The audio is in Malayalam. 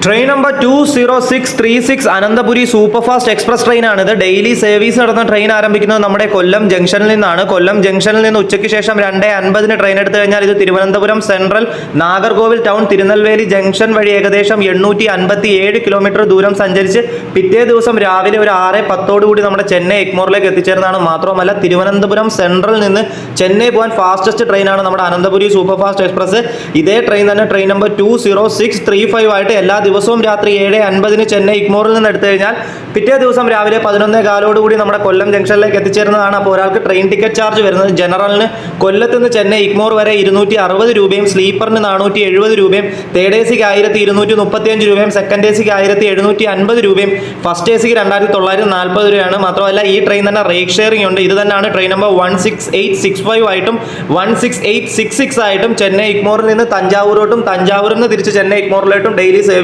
Train number 20636 Ananthapuri super fast express train ആണ്. ഇത് ഡെയിലി സർവീസ് നടന്ന ട്രെയിൻ ആരംഭിക്കുന്നത് നമ്മുടെ കൊല്ലം ജംഗ്ഷനിൽ നിന്നാണ്. കൊല്ലം ജംഗ്ഷനിൽ നിന്ന് ഉച്ചയ്ക്ക് ശേഷം 2:50 ട്രെയിൻ എടുത്തു കഴിഞ്ഞാൽ ഇത് Thiruvananthapuram central, Nagercoil town, Tirunelveli junction വഴി ഏകദേശം 857 കിലോമീറ്റർ ദൂരം സഞ്ചരിച്ച് പിറ്റേ ദിവസം രാവിലെ ഒരു 6:10 കൂടി നമ്മുടെ ചെന്നൈ എഗ്മോറിലേക്ക് എത്തിച്ചേർന്നതാണ്. മാത്രമല്ല തിരുവനന്തപുരം സെൻട്രൽ നിന്ന് ചെന്നൈ പോകാൻ ഫാസ്റ്റസ്റ്റ് ട്രെയിനാണ് നമ്മുടെ അനന്തപുരി സൂപ്പർ ഫാസ്റ്റ് എക്സ്പ്രസ്. ഇതേ ട്രെയിൻ തന്നെ ട്രെയിൻ നമ്പർ 20635 ആയിട്ട് എല്ലാ ദിവസവും രാത്രി 7:50 ചെന്നൈ ഇഗ്മോറിൽ നിന്ന് എടുത്തു കഴിഞ്ഞാൽ പിറ്റേ ദിവസം രാവിലെ 11:15 കൂടി നമ്മുടെ കൊല്ലം ജംഗ്ഷനിലേക്ക് എത്തിച്ചേരുന്നതാണ്. അപ്പോൾ ഒരാൾക്ക് ട്രെയിൻ ടിക്കറ്റ് ചാർജ് വരുന്നത് ജനറലിന് കൊല്ലത്ത് നിന്ന് ചെന്നൈ ഇഗ്മോർ വരെ 260 രൂപയും, സ്ലീപ്പറിന് 470 രൂപയും, തേർഡ് എ സിക്ക് 1235 രൂപയും, സെക്കൻഡ് എ സിക്ക് 1750 രൂപയും, ഫസ്റ്റ് എ സിക്ക് 2940 രൂപയാണ്. മാത്രമല്ല ഈ ട്രെയിൻ തന്നെ റേറ്റ് ഷെയറിംഗ് ഉണ്ട്. ഇത് തന്നെയാണ് ട്രെയിൻ നമ്പർ 16865 ആയിട്ടും 16866 ആയിട്ടും ചെന്നൈ ഇഗ്മോറിൽ നിന്ന് തഞ്ചാവൂരോട്ടും തഞ്ചാവൂരിൽ നിന്ന് തിരിച്ച് ചെന്നൈ ഇഗ്മോറിലോട്ടും ഡെയിലി സർവീസ്